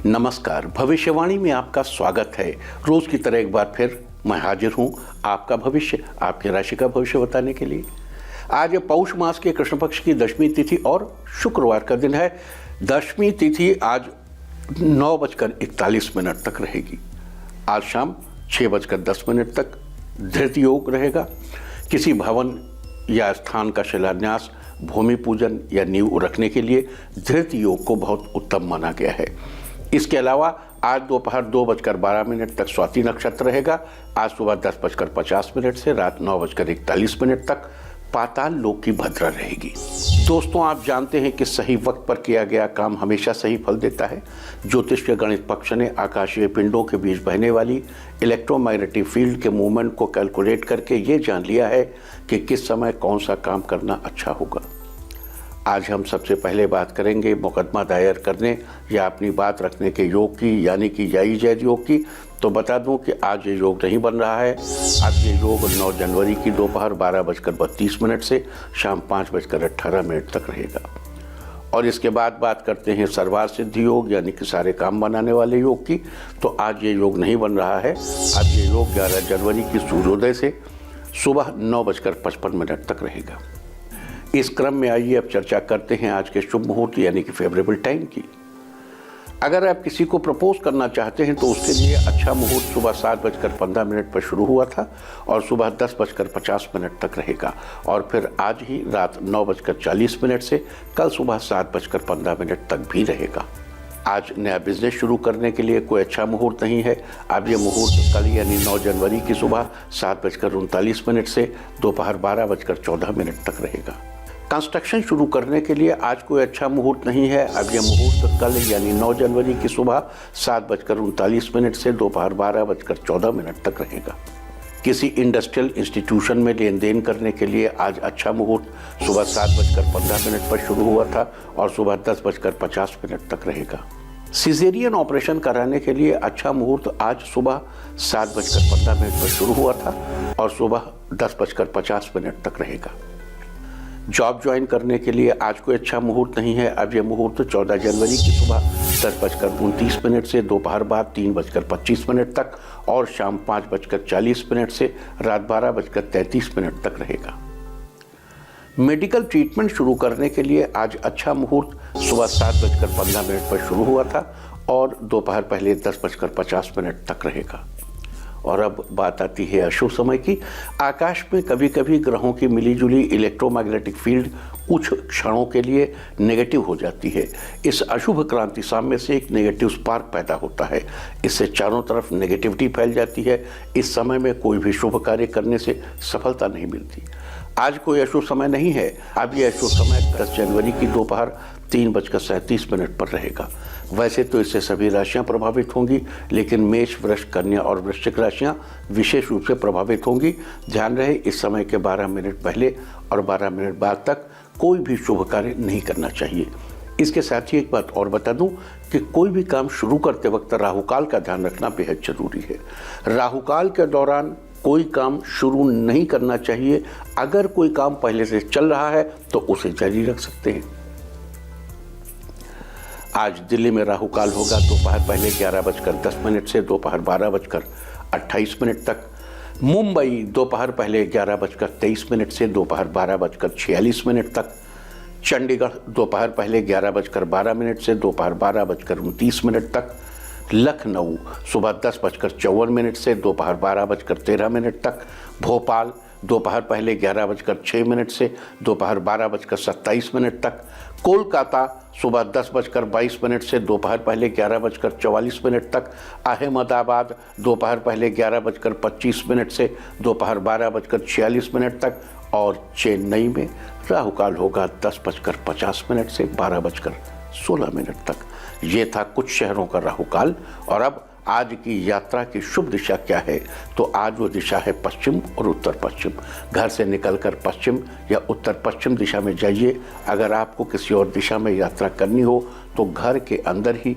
नमस्कार, भविष्यवाणी में आपका स्वागत है। रोज की तरह एक बार फिर मैं हाजिर हूं आपका भविष्य, आपकी राशि का भविष्य बताने के लिए। आज पौष मास के कृष्ण पक्ष की दशमी तिथि और शुक्रवार का दिन है। दशमी तिथि आज 9:41 तक रहेगी। आज शाम 6:10 तक धृत योग रहेगा। किसी भवन या स्थान का शिलान्यास, भूमि पूजन या नींव रखने के लिए धृत योग को बहुत उत्तम माना गया है। इसके अलावा आज दोपहर 2:12 तक स्वाति नक्षत्र रहेगा। आज सुबह 10:50 से रात 9:41 तक पाताल लोक की भद्रा रहेगी। दोस्तों, आप जानते हैं कि सही वक्त पर किया गया काम हमेशा सही फल देता है। ज्योतिष के गणित पक्ष ने आकाशीय पिंडों के बीच बहने वाली इलेक्ट्रोमैग्नेटिक फील्ड के मूवमेंट को कैलकुलेट करके ये जान लिया है कि किस समय कौन सा काम करना अच्छा होगा। आज हम सबसे पहले बात करेंगे मुकदमा दायर करने या अपनी बात रखने के योग की, यानी कि याई जैद योग की। तो बता दूं कि आज ये योग नहीं बन रहा है। आज ये योग 9 जनवरी की दोपहर 12:32 से शाम 5:18 तक रहेगा। और इसके बाद बात करते हैं सर्वार्थ सिद्धि योग, यानी कि सारे काम बनाने वाले योग की। तो आज ये योग नहीं बन रहा है। आज ये योग 11 जनवरी की सूर्योदय से सुबह 9:55 तक रहेगा। इस क्रम में आइए अब चर्चा करते हैं आज के शुभ मुहूर्त यानी कि फेवरेबल टाइम की। अगर आप किसी को प्रपोज करना चाहते हैं तो उसके लिए अच्छा मुहूर्त सुबह 7:15 पर शुरू हुआ था और सुबह 10:50 तक रहेगा। और फिर आज ही रात 9:40 से कल सुबह 7:15 तक भी रहेगा। आज नया बिजनेस शुरू करने के लिए कोई अच्छा मुहूर्त नहीं है। अब यह मुहूर्त कल यानी 9 जनवरी की सुबह 7:39 से दोपहर 12:14 तक रहेगा। कंस्ट्रक्शन शुरू करने के लिए आज कोई अच्छा मुहूर्त नहीं है। अब यह मुहूर्त कल यानी 9 जनवरी की सुबह 7:39 से दोपहर 12:14 तक रहेगा। किसी इंडस्ट्रियल इंस्टीट्यूशन में लेन देन करने के लिए आज अच्छा मुहूर्त सुबह 7:15 पर शुरू हुआ था और सुबह 10:50 तक रहेगा। सिजेरियन ऑपरेशन कराने के लिए अच्छा मुहूर्त आज सुबह 7:15 पर शुरू हुआ था और सुबह 10:50 तक रहेगा। जॉब ज्वाइन करने के लिए आज कोई अच्छा मुहूर्त नहीं है। अब यह मुहूर्त 14 जनवरी की सुबह 10:29 से दोपहर बाद 3:25 तक और शाम 5:40 से रात 12:33 तक रहेगा। मेडिकल ट्रीटमेंट शुरू करने के लिए आज अच्छा मुहूर्त सुबह 7:15 पर शुरू हुआ था और दोपहर पहले 10:50 तक रहेगा। और अब बात आती है अशुभ समय की। आकाश में कभी कभी ग्रहों की मिलीजुली इलेक्ट्रोमैग्नेटिक फील्ड कुछ क्षणों के लिए नेगेटिव हो जाती है। इस अशुभ क्रांति साम्य से एक नेगेटिव स्पार्क पैदा होता है। इससे चारों तरफ नेगेटिविटी फैल जाती है। इस समय में कोई भी शुभ कार्य करने से सफलता नहीं मिलती। आज कोई अशुभ समय नहीं है। अब यह अशुभ समय 10 जनवरी की दोपहर 3:37 पर रहेगा। वैसे तो इससे सभी राशियां प्रभावित होंगी, लेकिन मेष, वृष, कन्या और वृश्चिक राशियां विशेष रूप से प्रभावित होंगी। ध्यान रहे, इस समय के 12 मिनट पहले और 12 मिनट बाद तक कोई भी शुभ कार्य नहीं करना चाहिए। इसके साथ ही एक बात और बता दूं कि कोई भी काम शुरू करते वक्त राहुकाल का ध्यान रखना बेहद जरूरी है। राहुकाल के दौरान कोई काम शुरू नहीं करना चाहिए। अगर कोई काम पहले से चल रहा है तो उसे जारी रख सकते हैं। आज दिल्ली में राहुकाल होगा दोपहर पहले 11:10 से दोपहर 12:28 तक। मुंबई दोपहर पहले 11:23 से दोपहर 12:46 तक। चंडीगढ़ दोपहर पहले 11:12 से दोपहर 12:29 तक। लखनऊ सुबह 10:54 से दोपहर 12:13 तक। भोपाल दोपहर पहले 11:06 से दोपहर 12:27 तक। कोलकाता सुबह 10:22 से दोपहर पहले 11:44 तक। अहमदाबाद दोपहर पहले 11:25 से दोपहर 12:46 तक। और चेन्नई में राहुकाल होगा 10:50 से 12:16 तक। ये था कुछ शहरों का राहुकाल। और अब आज की यात्रा की शुभ दिशा क्या है? तो आज वो दिशा है पश्चिम और उत्तर पश्चिम। घर से निकलकर पश्चिम या उत्तर पश्चिम दिशा में जाइए। अगर आपको किसी और दिशा में यात्रा करनी हो तो घर के अंदर ही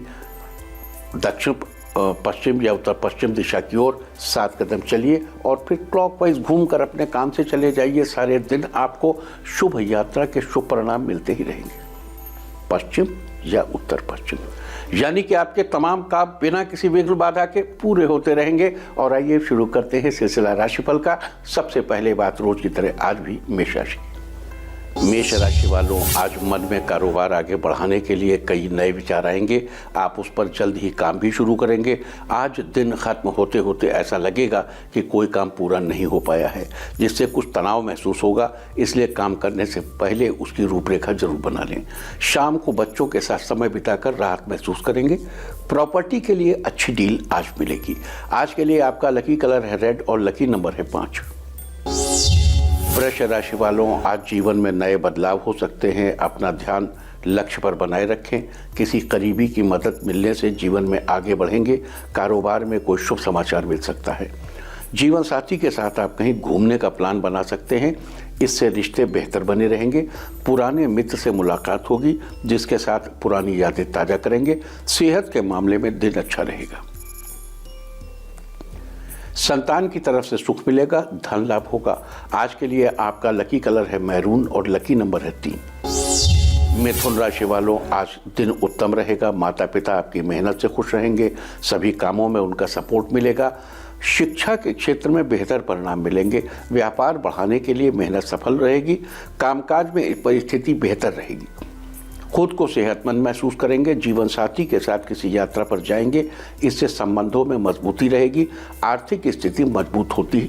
दक्षिण पश्चिम या उत्तर पश्चिम दिशा की ओर 7 कदम चलिए और फिर क्लॉकवाइज घूमकर अपने काम से चले जाइए। सारे दिन आपको शुभ यात्रा के शुभ परिणाम मिलते ही रहेंगे। पश्चिम या उत्तर पश्चिम, यानी कि आपके तमाम काम बिना किसी विघ्न बाधा के पूरे होते रहेंगे। और आइए शुरू करते हैं सिलसिला राशिफल का। सबसे पहले बात रोज की तरह आज भी मेष राशि। मेष राशि वालों, आज मन में कारोबार आगे बढ़ाने के लिए कई नए विचार आएंगे। आप उस पर जल्द ही काम भी शुरू करेंगे। आज दिन खत्म होते होते ऐसा लगेगा कि कोई काम पूरा नहीं हो पाया है, जिससे कुछ तनाव महसूस होगा। इसलिए काम करने से पहले उसकी रूपरेखा जरूर बना लें। शाम को बच्चों के साथ समय बिताकर राहत महसूस करेंगे। प्रॉपर्टी के लिए अच्छी डील आज मिलेगी। आज के लिए आपका लकी कलर है रेड और लकी नंबर है 5। वृष राशि वालों, आज जीवन में नए बदलाव हो सकते हैं। अपना ध्यान लक्ष्य पर बनाए रखें। किसी करीबी की मदद मिलने से जीवन में आगे बढ़ेंगे। कारोबार में कोई शुभ समाचार मिल सकता है। जीवन साथी के साथ आप कहीं घूमने का प्लान बना सकते हैं। इससे रिश्ते बेहतर बने रहेंगे। पुराने मित्र से मुलाकात होगी, जिसके साथ पुरानी यादें ताज़ा करेंगे। सेहत के मामले में दिन अच्छा रहेगा। संतान की तरफ से सुख मिलेगा, धन लाभ होगा। आज के लिए आपका लकी कलर है मैरून और लकी नंबर है 3। मिथुन राशि वालों, आज दिन उत्तम रहेगा। माता पिता आपकी मेहनत से खुश रहेंगे। सभी कामों में उनका सपोर्ट मिलेगा। शिक्षा के क्षेत्र में बेहतर परिणाम मिलेंगे। व्यापार बढ़ाने के लिए मेहनत सफल रहेगी। कामकाज में परिस्थिति बेहतर रहेगी। खुद को सेहतमंद महसूस करेंगे। जीवन साथी के साथ किसी यात्रा पर जाएंगे। इससे संबंधों में मजबूती रहेगी। आर्थिक स्थिति मजबूत होती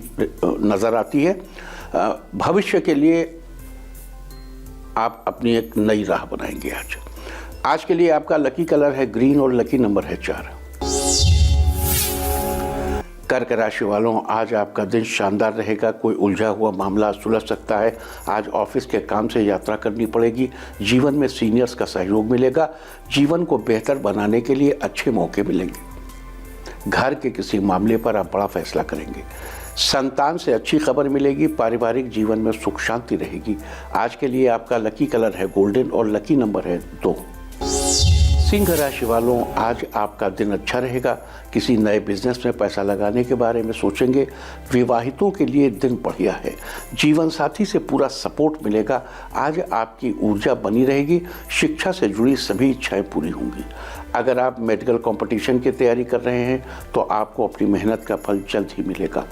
नजर आती है। भविष्य के लिए आप अपनी एक नई राह बनाएंगे। आज के लिए आपका लकी कलर है ग्रीन और लकी नंबर है 4। कर्क राशि वालों, आज आपका दिन शानदार रहेगा। कोई उलझा हुआ मामला सुलझ सकता है। आज ऑफिस के काम से यात्रा करनी पड़ेगी। जीवन में सीनियर्स का सहयोग मिलेगा। जीवन को बेहतर बनाने के लिए अच्छे मौके मिलेंगे। घर के किसी मामले पर आप बड़ा फैसला करेंगे। संतान से अच्छी खबर मिलेगी। पारिवारिक जीवन में सुख शांति रहेगी। आज के लिए आपका लकी कलर है गोल्डन और लकी नंबर है 2। सिंह राशि वालों, आज आपका दिन अच्छा रहेगा। किसी नए बिजनेस में पैसा लगाने के बारे में सोचेंगे। विवाहितों के लिए दिन बढ़िया है। जीवन साथी से पूरा सपोर्ट मिलेगा। आज आपकी ऊर्जा बनी रहेगी। शिक्षा से जुड़ी सभी इच्छाएं पूरी होंगी। अगर आप मेडिकल कंपटीशन की तैयारी कर रहे हैं तो आपको अपनी मेहनत का फल जल्द ही मिलेगा।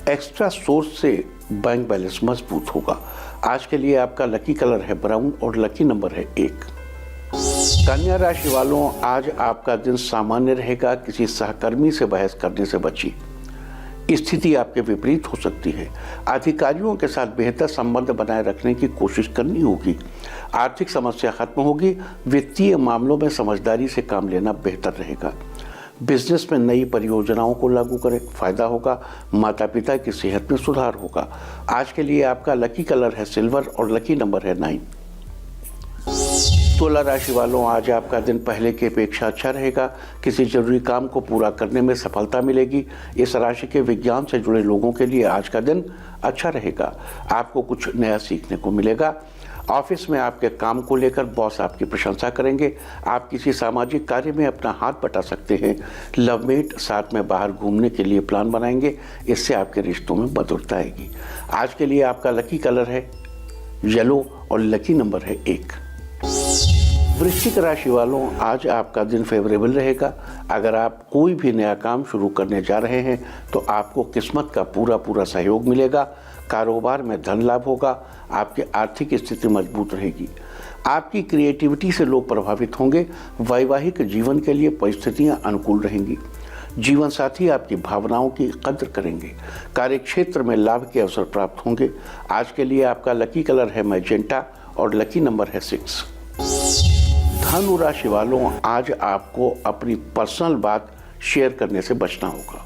एक्स्ट्रा सोर्स से बैंक बैलेंस मजबूत होगा। आज के लिए आपका लकी कलर है ब्राउन और लकी नंबर है 1। कन्या राशि वालों, आज आपका दिन सामान्य रहेगा। किसी सहकर्मी से बहस करने से बचिए। स्थिति आपके विपरीत हो सकती है। अधिकारियों के साथ बेहतर संबंध बनाए रखने की कोशिश करनी होगी। आर्थिक समस्या खत्म होगी। वित्तीय मामलों में समझदारी से काम लेना बेहतर रहेगा। बिजनेस में नई परियोजनाओं को लागू करें, फायदा होगा। माता पिता की सेहत में सुधार होगा। आज के लिए आपका लकी कलर है सिल्वर और लकी नंबर है 9। तुला राशि वालों, आज आपका दिन पहले की अपेक्षा अच्छा रहेगा। किसी जरूरी काम को पूरा करने में सफलता मिलेगी। इस राशि के विज्ञान से जुड़े लोगों के लिए आज का दिन अच्छा रहेगा। आपको कुछ नया सीखने को मिलेगा। ऑफिस में आपके काम को लेकर बॉस आपकी प्रशंसा करेंगे। आप किसी सामाजिक कार्य में अपना हाथ बटा सकते हैं। लवमेट साथ में बाहर घूमने के लिए प्लान बनाएंगे। इससे आपके रिश्तों में मधुरता आएगी। आज के लिए आपका लकी कलर है येलो और लकी नंबर है 1। वृश्चिक राशि वालों, आज आपका दिन फेवरेबल रहेगा। अगर आप कोई भी नया काम शुरू करने जा रहे हैं तो आपको किस्मत का पूरा सहयोग मिलेगा। कारोबार में धन लाभ होगा। आपकी आर्थिक स्थिति मजबूत रहेगी। आपकी क्रिएटिविटी से लोग प्रभावित होंगे। वैवाहिक जीवन के लिए परिस्थितियां अनुकूल रहेंगी। जीवन साथी आपकी भावनाओं की कद्र करेंगे। कार्यक्षेत्र में लाभ के अवसर प्राप्त होंगे। आज के लिए आपका लकी कलर है मैजेंटा और लकी नंबर है 6। धनु राशि वालों, आज आपको अपनी पर्सनल बात शेयर करने से बचना होगा।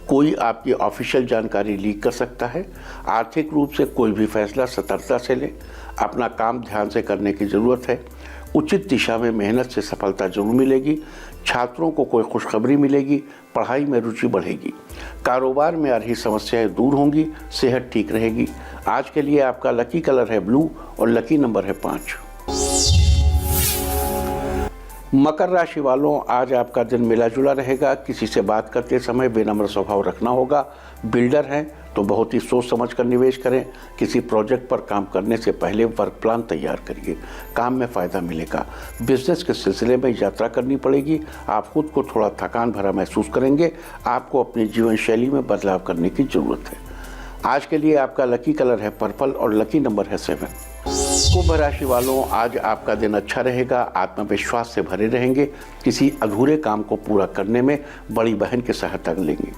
कोई आपकी ऑफिशियल जानकारी लीक कर सकता है। आर्थिक रूप से कोई भी फैसला सतर्कता से लें। अपना काम ध्यान से करने की ज़रूरत है। उचित दिशा में मेहनत से सफलता जरूर मिलेगी। छात्रों को कोई खुशखबरी मिलेगी। पढ़ाई में रुचि बढ़ेगी। कारोबार में आ रही समस्याएं दूर होंगी। सेहत ठीक रहेगी। आज के लिए आपका लकी कलर है ब्लू और लकी नंबर है 5। मकर राशि वालों, आज आपका दिन मिला जुला रहेगा। किसी से बात करते समय विनम्र स्वभाव रखना होगा। बिल्डर हैं तो बहुत ही सोच समझ कर निवेश करें। किसी प्रोजेक्ट पर काम करने से पहले वर्क प्लान तैयार करिए, काम में फ़ायदा मिलेगा। बिजनेस के सिलसिले में यात्रा करनी पड़ेगी। आप खुद को थोड़ा थकान भरा महसूस करेंगे। आपको अपनी जीवन शैली में बदलाव करने की ज़रूरत है। आज के लिए आपका लकी कलर है पर्पल और लकी नंबर है 7। कुंभ राशि वालों, आज आपका दिन अच्छा रहेगा। आत्मविश्वास से भरे रहेंगे। किसी अधूरे काम को पूरा करने में बड़ी बहन की सहायता लेंगे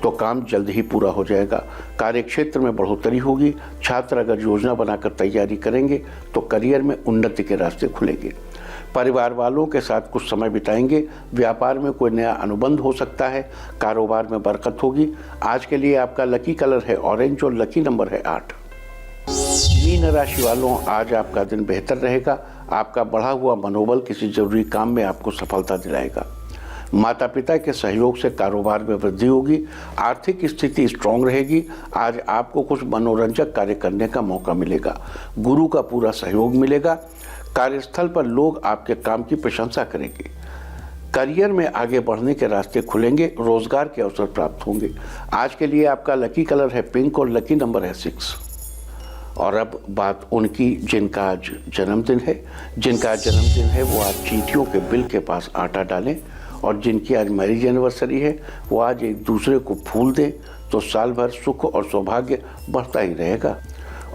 तो काम जल्द ही पूरा हो जाएगा। कार्य क्षेत्र में बढ़ोतरी होगी। छात्र अगर योजना बनाकर तैयारी करेंगे तो करियर में उन्नति के रास्ते खुलेंगे। परिवार वालों के साथ कुछ समय बिताएंगे। व्यापार में कोई नया अनुबंध हो सकता है। कारोबार में बरकत होगी। आज के लिए आपका लकी कलर है ऑरेंज और लकी नंबर है 8। मीन राशि वालों, आज आपका दिन बेहतर रहेगा। आपका बढ़ा हुआ मनोबल किसी जरूरी काम में आपको सफलता दिलाएगा। माता पिता के सहयोग से कारोबार में वृद्धि होगी। आर्थिक स्थिति स्ट्रांग रहेगी। आज आपको कुछ मनोरंजक कार्य करने का मौका मिलेगा। गुरु का पूरा सहयोग मिलेगा। कार्यस्थल पर लोग आपके काम की प्रशंसा करेंगे। करियर में आगे बढ़ने के रास्ते खुलेंगे। रोजगार के अवसर प्राप्त होंगे। आज के लिए आपका लकी कलर है पिंक और लकी नंबर है 6। और अब बात उनकी जिनका आज जन्मदिन है वो आज चींटियों के बिल के पास आटा डालें। और जिनकी आज मैरिज एनिवर्सरी है वो आज एक दूसरे को फूल दें तो साल भर सुख और सौभाग्य बढ़ता ही रहेगा।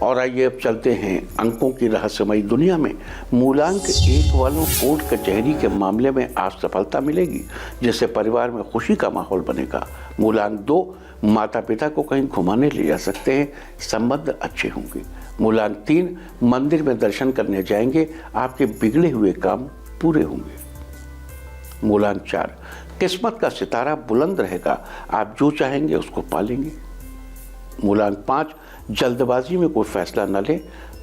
और आइए अब चलते हैं अंकों की रहस्यमयी दुनिया में। मूलांक 1 वालों कोर्ट कचहरी के मामले में आज सफलता मिलेगी, जिससे परिवार में खुशी का माहौल बनेगा। मूलांक 2 माता पिता को कहीं घुमाने ले जा सकते हैं, संबंध अच्छे होंगे। मूलांक 3 मंदिर में दर्शन करने जाएंगे, आपके बिगड़े हुए काम पूरे होंगे। मूलांक 4 किस्मत का सितारा बुलंद रहेगा, आप जो चाहेंगे उसको पालेंगे। मूलांक 5 जल्दबाजी में कोई फैसला न ले,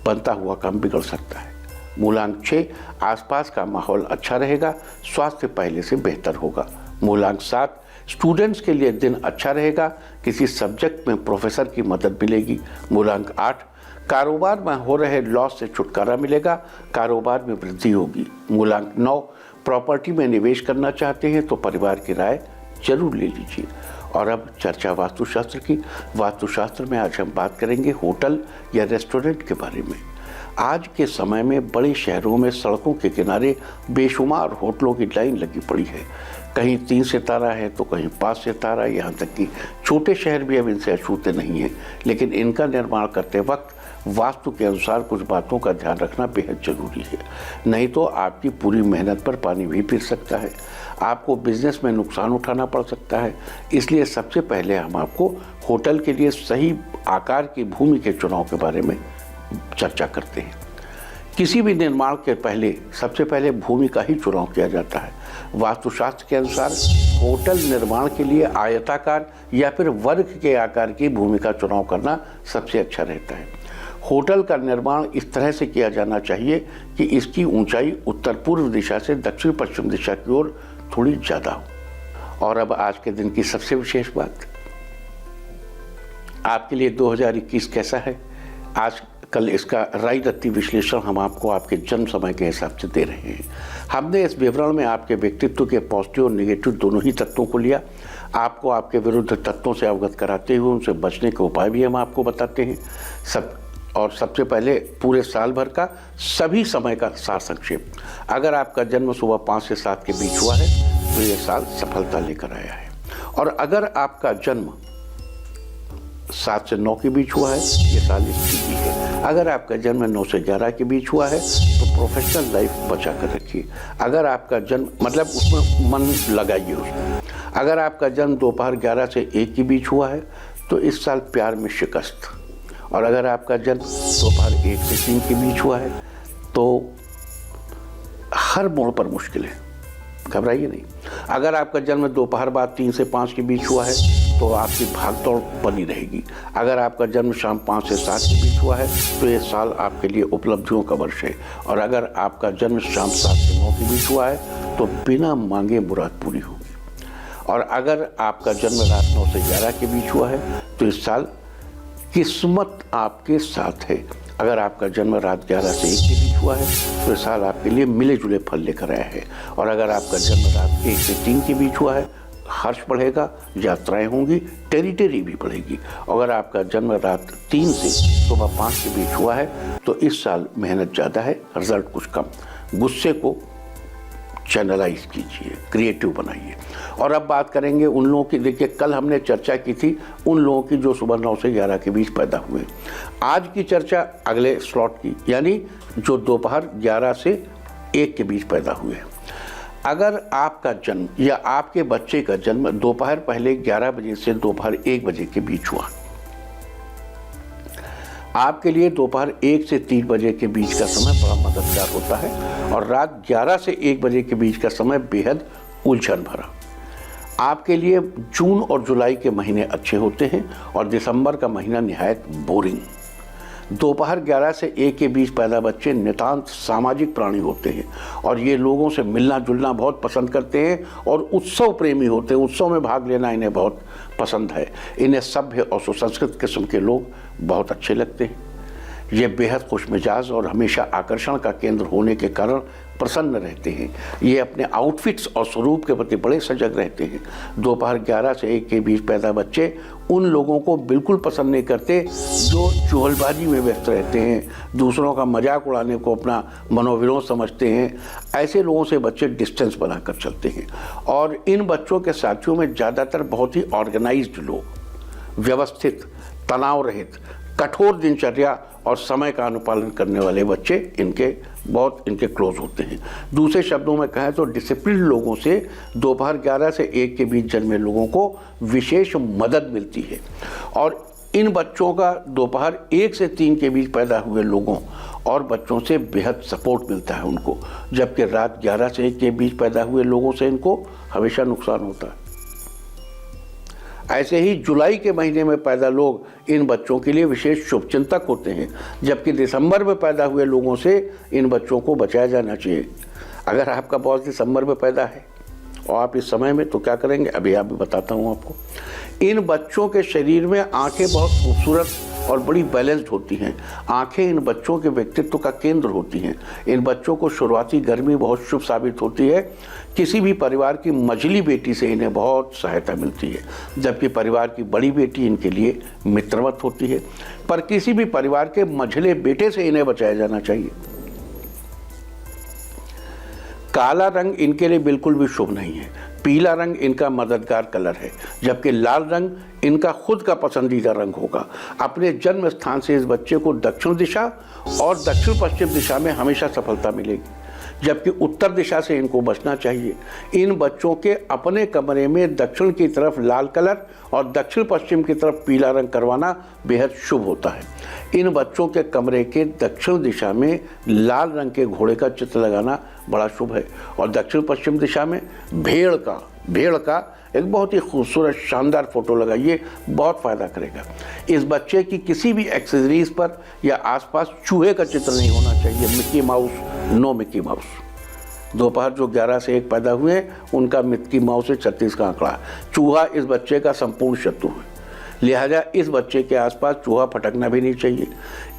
बनता हुआ काम बिगड़ सकता है। मूलांक 6 आसपास का माहौल अच्छा रहेगा, स्वास्थ्य पहले से बेहतर होगा। मूलांक 7 स्टूडेंट्स के लिए दिन अच्छा रहेगा, किसी सब्जेक्ट में प्रोफेसर की मदद मिलेगी। मूलांक 8 कारोबार में हो रहे लॉस से छुटकारा मिलेगा, कारोबार में वृद्धि होगी। मूलांक 9 प्रॉपर्टी में निवेश करना चाहते हैं तो परिवार की राय जरूर ले लीजिए। और अब चर्चा वास्तुशास्त्र की। वास्तुशास्त्र में आज हम बात करेंगे होटल या रेस्टोरेंट के बारे में। आज के समय में बड़े शहरों में सड़कों के किनारे बेशुमार होटलों की लाइन लगी पड़ी है। कहीं 3 सितारा है तो कहीं 5 सितारा, यहाँ तक कि छोटे शहर भी अब इनसे अछूते नहीं हैं। लेकिन इनका निर्माण करते वक्त वास्तु के अनुसार कुछ बातों का ध्यान रखना बेहद जरूरी है, नहीं तो आपकी पूरी मेहनत पर पानी भी फिर सकता है। आपको बिजनेस में नुकसान उठाना पड़ सकता है। इसलिए सबसे पहले हम आपको होटल के लिए सही आकार की भूमि के चुनाव के बारे में चर्चा करते हैं। किसी भी निर्माण के पहले सबसे पहले भूमि का ही चुनाव किया जाता है। वास्तुशास्त्र के अनुसार होटल निर्माण के लिए आयताकार या फिर वर्ग के आकार की भूमि का चुनाव करना सबसे अच्छा रहता है। होटल का निर्माण इस तरह से किया जाना चाहिए कि इसकी ऊंचाई उत्तर पूर्व दिशा से दक्षिण पश्चिम दिशा की ओर थोड़ी ज़्यादा हो। और अब आज के दिन की सबसे विशेष बात, आपके लिए 2021 कैसा है। आज कल इसका राय रत्ती विश्लेषण हम आपको आपके जन्म समय के हिसाब से दे रहे हैं। हमने इस विवरण में आपके व्यक्तित्व के पॉजिटिव और नेगेटिव दोनों ही तत्वों को लिया। आपको आपके विरुद्ध तत्वों से अवगत कराते हुए उनसे बचने के उपाय भी हम आपको बताते हैं। सबसे पहले पूरे साल भर का सभी समय का सार संक्षेप। अगर आपका जन्म सुबह 5 से 7 के बीच हुआ है तो ये साल सफलता लेकर आया है। और अगर आपका जन्म 7 से 9 के बीच हुआ है, ये साल स्थिति है। अगर आपका जन्म 9 से 11 के बीच हुआ है तो प्रोफेशनल लाइफ बचा कर रखिए। अगर आपका जन्म मतलब उसमें मन लगाइए उसमें। अगर आपका जन्म दोपहर 11 से 1 के बीच हुआ है तो इस साल प्यार में शिकस्त। और अगर आपका जन्म दोपहर 1 से 3 के बीच हुआ है तो हर मोड़ पर मुश्किल है, घबराइए नहीं। अगर आपका जन्म दोपहर बाद 3 से 5 के बीच हुआ है तो आपकी भागदौड़ बनी रहेगी। अगर आपका जन्म शाम 5 से 7 के बीच हुआ है तो ये साल आपके लिए उपलब्धियों का वर्ष है। और अगर आपका जन्म शाम 7 से 9 के बीच हुआ है तो बिना मांगे मुराद पूरी होगी। और अगर आपका जन्म रात 9 से 11 के बीच हुआ है तो इस साल किस्मत आपके साथ है। अगर आपका जन्म रात 11 से 1 के बीच हुआ हुआ है तो इस साल आपके लिए मिले जुले फल लेकर आया है। और अगर आपका जन्म रात 1 से 3 के बीच हुआ है, हर्ष बढ़ेगा, यात्राएं होंगी, टेरिटरी भी बढ़ेगी। अगर आपका जन्म रात 3 से सुबह 5 के बीच हुआ है तो इस साल मेहनत ज़्यादा है, रिजल्ट कुछ कम। गुस्से को चैनलाइज कीजिए, क्रिएटिव बनाइए। और अब बात करेंगे उन लोगों की। देखिए, कल हमने चर्चा की थी उन लोगों की जो सुबह 9 से 11 के बीच पैदा हुए। आज की चर्चा अगले स्लॉट की, यानी जो दोपहर 11 से 1 के बीच पैदा हुए। अगर आपका जन्म या आपके बच्चे का जन्म दोपहर पहले 11 बजे से दोपहर 1 बजे के बीच हुआ, आपके लिए दोपहर 1 से 3 बजे के बीच का समय बड़ा मददगार होता है और रात 11 से 1 बजे के बीच का समय बेहद उलझन भरा। आपके लिए जून और जुलाई के महीने अच्छे होते हैं और दिसंबर का महीना निहायत बोरिंग। दोपहर 11 से 1 के बीच पैदा बच्चे नितांत सामाजिक प्राणी होते हैं और ये लोगों से मिलना जुलना बहुत पसंद करते हैं और उत्सव प्रेमी होते हैं। उत्सव में भाग लेना इन्हें बहुत पसंद है। इन्हें सभ्य और सुसंस्कृत किस्म के लोग बहुत अच्छे लगते हैं। ये बेहद खुशमिजाज और हमेशा आकर्षण का केंद्र होने के कारण प्रसन्न रहते हैं। ये अपने आउटफिट्स और स्वरूप के प्रति बड़े सजग रहते हैं। दोपहर 11 से 1 के बीच पैदा बच्चे उन लोगों को बिल्कुल पसंद नहीं करते जो चुगलबाजी में व्यस्त रहते हैं, दूसरों का मजाक उड़ाने को अपना मनोविनोद समझते हैं। ऐसे लोगों से बच्चे डिस्टेंस बनाकर चलते हैं। और इन बच्चों के साथियों में ज़्यादातर बहुत ही ऑर्गेनाइज्ड लोग, व्यवस्थित, तनाव रहित, कठोर दिनचर्या और समय का अनुपालन करने वाले बच्चे इनके क्लोज होते हैं। दूसरे शब्दों में कहें तो डिसिप्लिन लोगों से दोपहर 11 से 1 के बीच जन्मे लोगों को विशेष मदद मिलती है। और इन बच्चों का दोपहर 1 से 3 के बीच पैदा हुए लोगों और बच्चों से बेहद सपोर्ट मिलता है उनको, जबकि रात 11 से 1 के बीच पैदा हुए लोगों से इनको हमेशा नुकसान होता है। ऐसे ही जुलाई के महीने में पैदा लोग इन बच्चों के लिए विशेष शुभचिंतक होते हैं, जबकि दिसंबर में पैदा हुए लोगों से इन बच्चों को बचाया जाना चाहिए। अगर आपका बॉस दिसंबर में पैदा है और आप इस समय में, तो क्या करेंगे अभी आप बताता हूँ आपको। इन बच्चों के शरीर में आंखें बहुत खूबसूरत और बड़ी बैलेंस्ड होती हैं। आंखें इन बच्चों के व्यक्तित्व का केंद्र होती हैं। इन बच्चों को शुरुआती गर्मी बहुत शुभ साबित होती है। किसी भी परिवार की मझली बेटी से इन्हें बहुत सहायता मिलती है, जबकि परिवार की बड़ी बेटी इनके लिए मित्रवत होती है। पर किसी भी परिवार के मझले बेटे से इन्हें बचाया जाना चाहिए। काला रंग इनके लिए बिल्कुल भी शुभ नहीं है। पीला रंग इनका मददगार कलर है, जबकि लाल रंग इनका खुद का पसंदीदा रंग होगा। अपने जन्म स्थान से इस बच्चे को दक्षिण दिशा और दक्षिण पश्चिम दिशा में हमेशा सफलता मिलेगी, जबकि उत्तर दिशा से इनको बचना चाहिए। इन बच्चों के अपने कमरे में दक्षिण की तरफ लाल कलर और दक्षिण पश्चिम की तरफ पीला रंग करवाना बेहद शुभ होता है। इन बच्चों के कमरे के दक्षिण दिशा में लाल रंग के घोड़े का चित्र लगाना बड़ा शुभ है और दक्षिण पश्चिम दिशा में भेड़ का एक बहुत ही खूबसूरत शानदार फोटो लगाइए, बहुत फ़ायदा करेगा। इस बच्चे की किसी भी एक्सेसरीज पर या आसपास चूहे का चित्र नहीं होना चाहिए। Mickey Mouse, no Mickey Mouse. दोपहर जो 11 से 1 पैदा हुए उनका मिक्की माउस से 36 का आंकड़ा। चूहा इस बच्चे का संपूर्ण शत्रु है, लिहाजा इस बच्चे के आसपास चूहा फटकना भी नहीं चाहिए।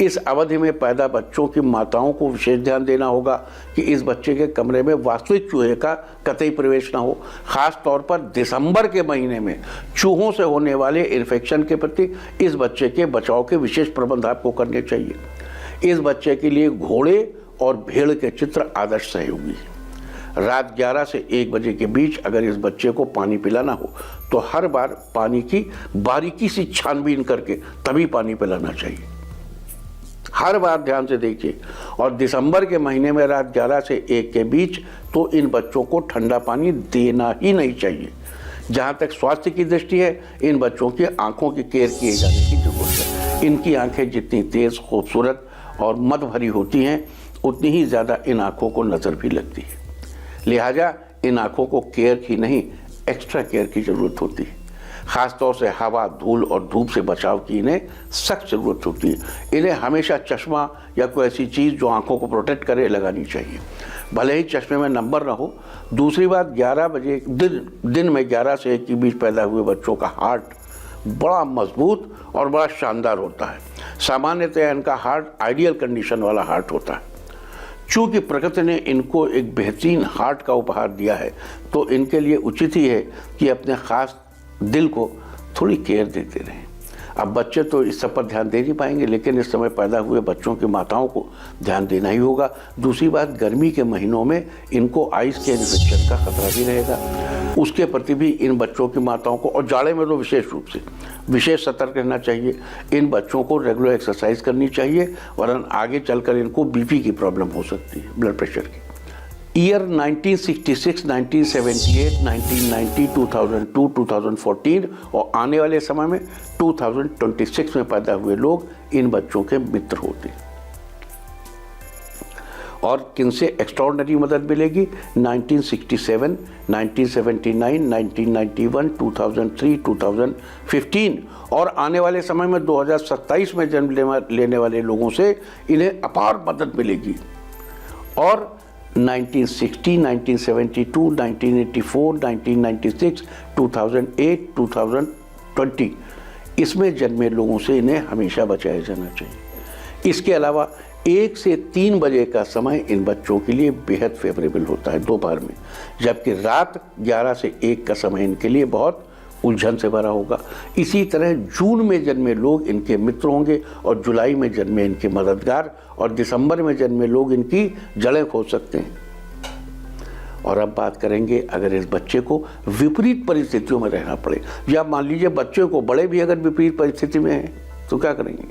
इस अवधि में पैदा बच्चों की माताओं को विशेष ध्यान देना होगा कि इस बच्चे के कमरे में वास्तविक चूहे का कतई प्रवेश ना हो। खास तौर पर दिसंबर के महीने में चूहों से होने वाले इन्फेक्शन के प्रति इस बच्चे के बचाव के विशेष प्रबंध आपको करने चाहिए। इस बच्चे के लिए घोड़े और भेड़ के चित्र आदर्श सहयोगी हैं। रात 11 से 1 बजे के बीच अगर इस बच्चे को पानी पिलाना हो तो हर बार पानी की बारीकी से छानबीन करके तभी पानी पिलाना चाहिए। हर बार ध्यान से देखिए। और दिसंबर के महीने में रात 11 से 1 के बीच तो इन बच्चों को ठंडा पानी देना ही नहीं चाहिए। जहाँ तक स्वास्थ्य की दृष्टि है, इन बच्चों की आंखों की केयर किए जाने की जरूरत है। इनकी आंखें जितनी तेज, खूबसूरत और मद भरी होती हैं, उतनी ही ज़्यादा इन आंखों को नज़र भी लगती है। लिहाजा इन आँखों को केयर की नहीं, एक्स्ट्रा केयर की ज़रूरत होती है। ख़ासतौर से हवा, धूल और धूप से बचाव की इन्हें सख्त ज़रूरत होती है। इन्हें हमेशा चश्मा या कोई ऐसी चीज़ जो आँखों को प्रोटेक्ट करे लगानी चाहिए, भले ही चश्मे में नंबर ना हो। दूसरी बात, 11 बजे दिन में 11 से 1 के बीच पैदा हुए बच्चों का हार्ट बड़ा मजबूत और बड़ा शानदार होता है। सामान्यतः इनका हार्ट आइडियल कंडीशन वाला हार्ट होता है। चूँकि प्रकृति ने इनको एक बेहतरीन हार्ट का उपहार दिया है, तो इनके लिए उचित ही है कि अपने ख़ास दिल को थोड़ी केयर देते रहें। अब बच्चे तो इस सब पर ध्यान दे नहीं पाएंगे, लेकिन इस समय पैदा हुए बच्चों की माताओं को ध्यान देना ही होगा। दूसरी बात, गर्मी के महीनों में इनको आइस के इन्फेक्शन का खतरा भी रहेगा, उसके प्रति भी इन बच्चों की माताओं को, और जाड़े में तो विशेष रूप से विशेष सतर्क रहना चाहिए। इन बच्चों को रेगुलर एक्सरसाइज करनी चाहिए, वरना आगे चलकर इनको बीपी की प्रॉब्लम हो सकती है, ब्लड प्रेशर की। ईयर 1966, 1978, 1990, 2002, 2014 और आने वाले समय में 2026 में पैदा हुए लोग इन बच्चों के मित्र होते हैं। और किनसे एक्स्ट्राऑर्डिनरी मदद मिलेगी? 1967, 1979, 1991, 2003, 2015 और आने वाले समय में 2027 में जन्म लेने वाले लोगों से इन्हें अपार मदद मिलेगी। और 1960, 1972, 1984, 1996, 2008, 2020 इसमें जन्मे लोगों से इन्हें हमेशा बचाया जाना चाहिए। इसके अलावा 1 से 3 बजे का समय इन बच्चों के लिए बेहद फेवरेबल होता है दोपहर में, जबकि रात 11 से 1 का समय इनके लिए बहुत उलझन से भरा होगा। इसी तरह जून में जन्मे लोग इनके मित्र होंगे और जुलाई में जन्मे इनके मददगार और दिसंबर में जन्मे लोग इनकी जड़ें खोद सकते हैं। और अब बात करेंगे, अगर इस बच्चे को विपरीत परिस्थितियों में रहना पड़े, या मान लीजिए बच्चे को, बड़े भी अगर विपरीत परिस्थिति में हैं तो क्या करेंगे?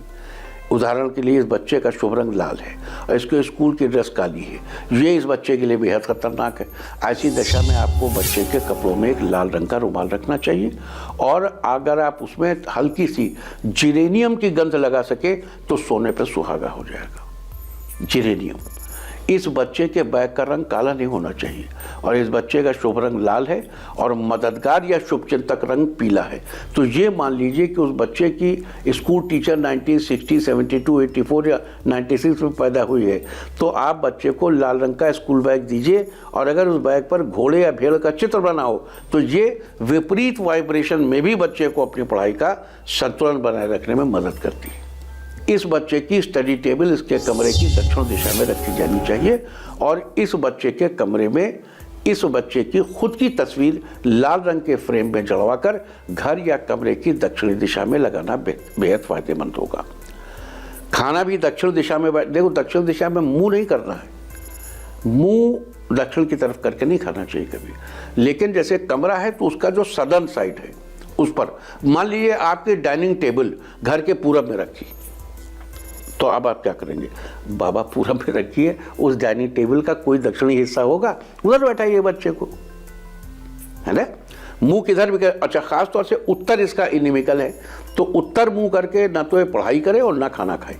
उदाहरण के लिए इस बच्चे का शुभ रंग लाल है और इसके स्कूल की ड्रेस काली है, ये इस बच्चे के लिए बेहद खतरनाक है। ऐसी दशा में आपको बच्चे के कपड़ों में एक लाल रंग का रुमाल रखना चाहिए, और अगर आप उसमें हल्की सी जिरेनियम की गंध लगा सके तो सोने पर सुहागा हो जाएगा। जिरेनियम। इस बच्चे के बैग का रंग काला नहीं होना चाहिए, और इस बच्चे का शुभ रंग लाल है और मददगार या शुभचिंतक रंग पीला है। तो ये मान लीजिए कि उस बच्चे की स्कूल टीचर 1960, 72, 84 या 96 में पैदा हुई है, तो आप बच्चे को लाल रंग का स्कूल बैग दीजिए, और अगर उस बैग पर घोड़े या भेड़ का चित्र बना हो तो ये विपरीत वाइब्रेशन में भी बच्चे को अपनी पढ़ाई का संतुलन बनाए रखने में मदद करती है। इस बच्चे की स्टडी टेबल इसके कमरे की दक्षिण दिशा में रखी जानी चाहिए, और इस बच्चे के कमरे में इस बच्चे की खुद की तस्वीर लाल रंग के फ्रेम में जड़वाकर घर या कमरे की दक्षिणी दिशा में लगाना बेहद फायदेमंद होगा। खाना भी दक्षिण दिशा में, देखो दक्षिण दिशा में मुंह नहीं करना है, मुंह दक्षिण की तरफ करके नहीं खाना चाहिए कभी। लेकिन जैसे कमरा है तो उसका जो सदर्न साइड है उस पर, मान लीजिए आपकी डाइनिंग टेबल घर के पूरब में रखी, तो अब आप क्या करेंगे? बाबा पूरब में रखिए, उस डाइनिंग टेबल का कोई दक्षिणी हिस्सा होगा, उधर बैठाइए बच्चे को, है ना। मुंह किधर भी करे, अच्छा खास तौर से उत्तर इसका इनिमिकल है, तो उत्तर मुंह करके ना तो ये पढ़ाई करे और ना खाना खाए।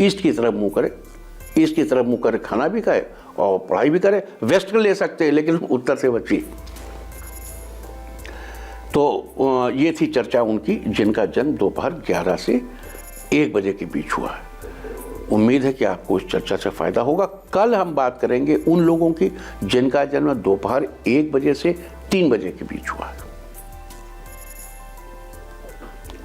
ईस्ट की तरफ मुंह करे, ईस्ट की तरफ मुंह करे, खाना भी खाए और पढ़ाई भी करे। वेस्ट ले सकते हैं लेकिन उत्तर से बचिए। तो ये थी चर्चा उनकी जिनका जन्म दोपहर 11 से 1 बजे के बीच हुआ है। उम्मीद है कि आपको इस चर्चा से फायदा होगा। कल हम बात करेंगे उन लोगों की जिनका जन्म दोपहर 1 बजे से 3 बजे के बीच हुआ है।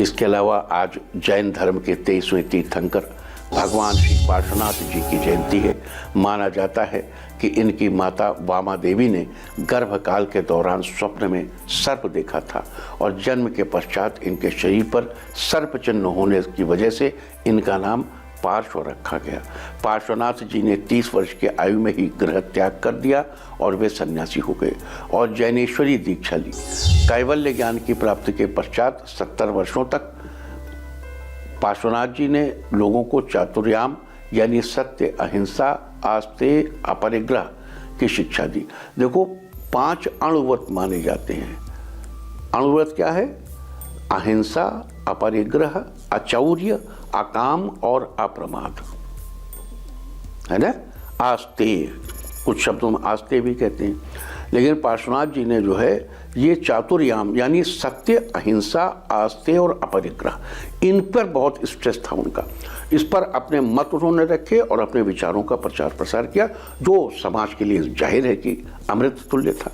इसके अलावा आज जैन धर्म के 23वें तीर्थंकर भगवान श्री पार्श्वनाथ जी की जयंती है। माना जाता है कि इनकी माता वामा देवी ने गर्भकाल के दौरान स्वप्न में सर्प देखा था, और जन्म के पश्चात इनके शरीर पर सर्प चिन्ह होने की वजह से इनका नाम पार्श्व रखा गया। पार्श्वनाथ जी ने 30 वर्ष की आयु में ही गृह त्याग कर दिया और वे सन्यासी हो गए और जैनेश्वरी दीक्षा ली। कैवल्य ज्ञान की प्राप्ति के पश्चात 70 वर्षों तक पार्श्वनाथ जी ने लोगों को चातुर्याम यानी सत्य, अहिंसा, आस्तेय, अपरिग्रह की शिक्षा दी। देखो 5 अणुव्रत माने जाते हैं। अणुव्रत क्या है? अहिंसा, अपरिग्रह, अचौर्य, अकाम और अप्रमाद, है ना। आस्तेय, कुछ शब्दों में आस्तेय भी कहते हैं, लेकिन पार्श्वनाथ जी ने जो है ये चातुर्याम यानी सत्य, अहिंसा, आस्तेय और अपरिग्रह, इन पर बहुत स्ट्रेस था उनका। इस पर अपने मत उन्होंने रखे और अपने विचारों का प्रचार प्रसार किया, जो समाज के लिए जाहिर है कि अमृत तुल्य था।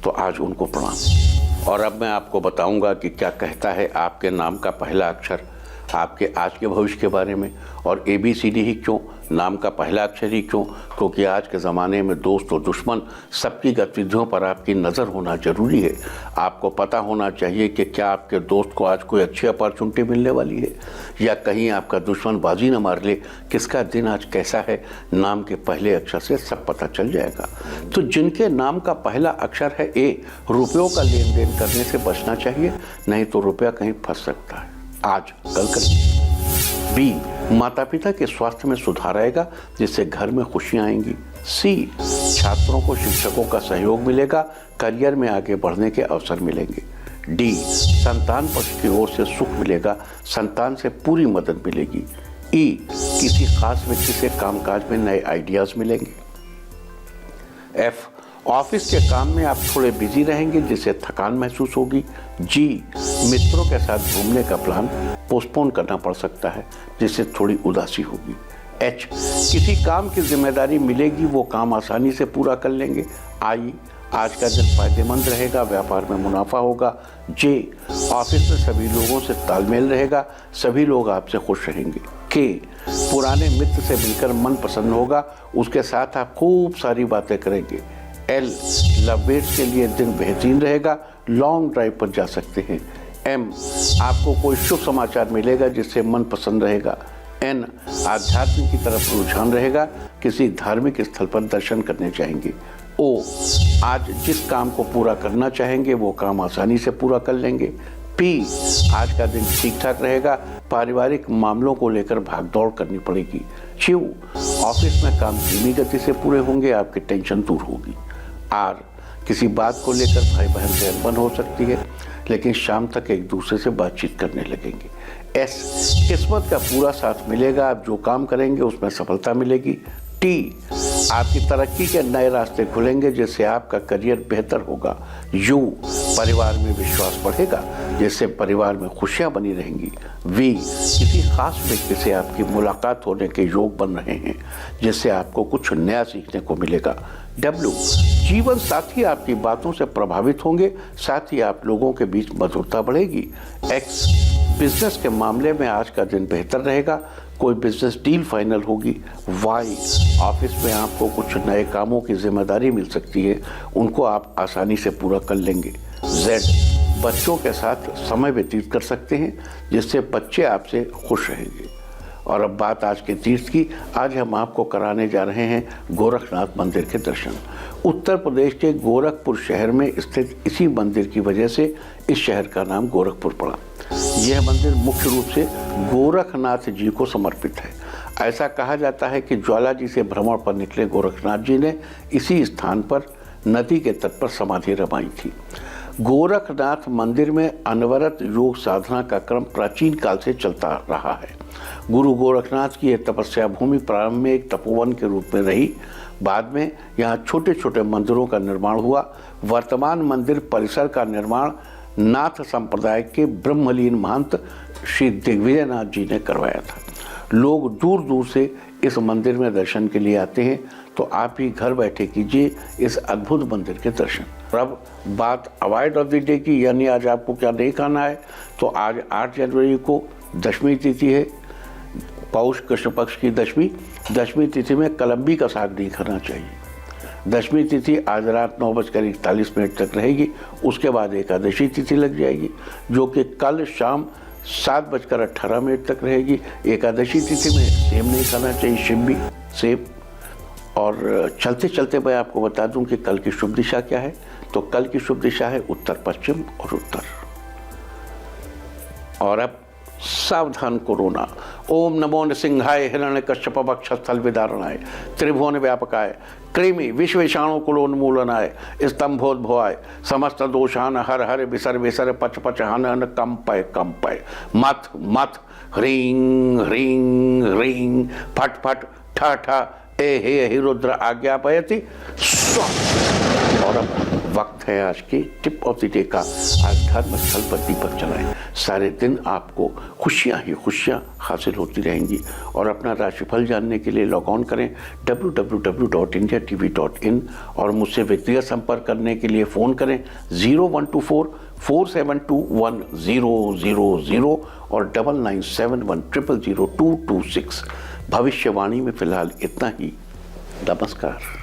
तो आज उनको प्रणाम। और अब मैं आपको बताऊंगा कि क्या कहता है आपके नाम का पहला अक्षर आपके आज के भविष्य के बारे में। और ABCD ही क्यों, नाम का पहला अक्षर ही क्यों? क्योंकि आज के ज़माने में दोस्त और दुश्मन सबकी गतिविधियों पर आपकी नज़र होना ज़रूरी है। आपको पता होना चाहिए कि क्या आपके दोस्त को आज कोई अच्छी अपॉर्चुनिटी मिलने वाली है या कहीं आपका दुश्मन बाजी न मार ले। किसका दिन आज कैसा है, नाम के पहले अक्षर से सब पता चल जाएगा। तो जिनके नाम का पहला अक्षर है A, रुपयों का लेन देन करने से बचना चाहिए, नहीं तो रुपया कहीं फंस सकता है। आज कल करें। B, माता पिता के स्वास्थ्य में सुधार आएगा जिससे घर में खुशियां आएंगी। C, छात्रों को शिक्षकों का सहयोग मिलेगा, करियर में आगे बढ़ने के अवसर मिलेंगे। D, संतान पक्ष की ओर से सुख मिलेगा, संतान से पूरी मदद मिलेगी। E, किसी खास व्यक्ति से कामकाज में नए आइडियाज मिलेंगे। F, ऑफिस के काम में आप थोड़े बिजी रहेंगे जिससे थकान महसूस होगी। G, मित्रों के साथ घूमने का प्लान पोस्टपोन करना पड़ सकता है जिससे थोड़ी उदासी होगी। H, किसी काम की जिम्मेदारी मिलेगी, वो काम आसानी से पूरा कर लेंगे। I, आज का दिन फायदेमंद रहेगा, व्यापार में मुनाफा होगा। J, ऑफिस में सभी लोगों से तालमेल रहेगा, सभी लोग आपसे खुश रहेंगे। K, पुराने मित्र से मिलकर मन पसंद होगा, उसके साथ आप खूब सारी बातें करेंगे। L, लवमेट्स के लिए दिन बेहतरीन रहेगा, लॉन्ग ड्राइव पर जा सकते हैं। M, आपको कोई शुभ समाचार मिलेगा जिससे मन पसंद रहेगा। N, आध्यात्म की तरफ रुझान रहेगा, किसी धार्मिक स्थल पर दर्शन करने जाएंगे। O, आज जिस काम को पूरा करना चाहेंगे वो काम आसानी से पूरा कर लेंगे। P, आज का दिन ठीक ठाक रहेगा, पारिवारिक मामलों को लेकर भागदौड़ करनी पड़ेगी। Q, ऑफिस में काम धीमी गति से पूरे होंगे, आपकी टेंशन दूर होगी। R, किसी बात को लेकर भाई बहन से अनबन हो सकती है लेकिन शाम तक एक दूसरे से बातचीत करने लगेंगे। S, किस्मत का पूरा साथ मिलेगा, आप जो काम करेंगे उसमें सफलता मिलेगी। T, आपकी तरक्की के नए रास्ते खुलेंगे जिससे आपका करियर बेहतर होगा। U, परिवार में विश्वास बढ़ेगा जिससे परिवार में खुशियां बनी रहेंगी। V, किसी खास व्यक्ति से आपकी मुलाकात होने के योग बन रहे हैं जिससे आपको कुछ नया सीखने को मिलेगा। W, जीवन साथी आपकी बातों से प्रभावित होंगे, साथ ही आप लोगों के बीच मधुरता बढ़ेगी। X, बिजनेस के मामले में आज का दिन बेहतर रहेगा, कोई बिजनेस डील फाइनल होगी। Y, ऑफिस में आपको कुछ नए कामों की जिम्मेदारी मिल सकती है, उनको आप आसानी से पूरा कर लेंगे। Z, बच्चों के साथ समय व्यतीत कर सकते हैं जिससे बच्चे आपसे खुश रहेंगे। और अब बात आज के तीर्थ की। आज हम आपको कराने जा रहे हैं गोरखनाथ मंदिर के दर्शन। उत्तर प्रदेश के गोरखपुर शहर में स्थित इसी मंदिर की वजह से इस शहर का नाम गोरखपुर पड़ा। यह मंदिर मुख्य रूप से गोरखनाथ जी को समर्पित है। ऐसा कहा जाता है कि ज्वाला जी से भ्रमण पर निकले गोरखनाथ जी ने इसी स्थान पर नदी के तट पर समाधि रमाई थी। गोरखनाथ मंदिर में अनवरत योग साधना का क्रम प्राचीन काल से चलता रहा है। गुरु गोरखनाथ की यह तपस्या भूमि प्रारंभ में एक तपोवन के रूप में रही, बाद में यहाँ छोटे छोटे मंदिरों का निर्माण हुआ। वर्तमान मंदिर परिसर का निर्माण नाथ संप्रदाय के ब्रह्मलीन महंत श्री दिग्विजयनाथ जी ने करवाया था। लोग दूर दूर से इस मंदिर में दर्शन के लिए आते हैं, तो आप भी घर बैठे कीजिए इस अद्भुत मंदिर के दर्शन। अब बात अवॉइड ऑफ द डे की, यानी आज आपको क्या नहीं खाना है, तो आज 8 जनवरी को दशमी तिथि है, पौष कृष्ण पक्ष की दशमी। दशमी तिथि में कलम्बी का साग नहीं खाना चाहिए। दशमी तिथि आज रात 9:41 तक रहेगी। उसके बाद एकादशी तिथि लग जाएगी जो कि कल शाम 7:18 तक रहेगी। एकादशी तिथि में सेब नहीं खाना चाहिए, शिम्बी सेब। और चलते चलते मैं आपको बता दूं कि कल की शुभ दिशा क्या है। तो कल की शुभ दिशा है उत्तर पश्चिम और उत्तर। और अब सावधान कोरोना। ओम नमो नृसिंहाय हिरण्यकश्यप वक्षस्थल विदारणाय त्रिभुवन व्यापकाय कृमि विश्व विषाणु कुलोन्मूलनाय स्तंभोद्भवाय समस्त दोषान हर हर विसर विसर पच पच हन हन कंपय कंपय मथ मथ ह्रीं ह्रीं ह्रीं फट फट ठ ठ ए हे रुद्र आज्ञापयति स्व। और वक्त है आज के टिप ऑफ द डे का। आज धर्म स्थल पर दीपक जलाएं, सारे दिन आपको खुशियां ही खुशियां हासिल होती रहेंगी। और अपना राशिफल जानने के लिए लॉग ऑन करें www.indiatv.in और मुझसे व्यक्तिगत संपर्क करने के लिए फ़ोन करें 0124-472-1000 और 9971000226। भविष्यवाणी में फिलहाल इतना ही। नमस्कार।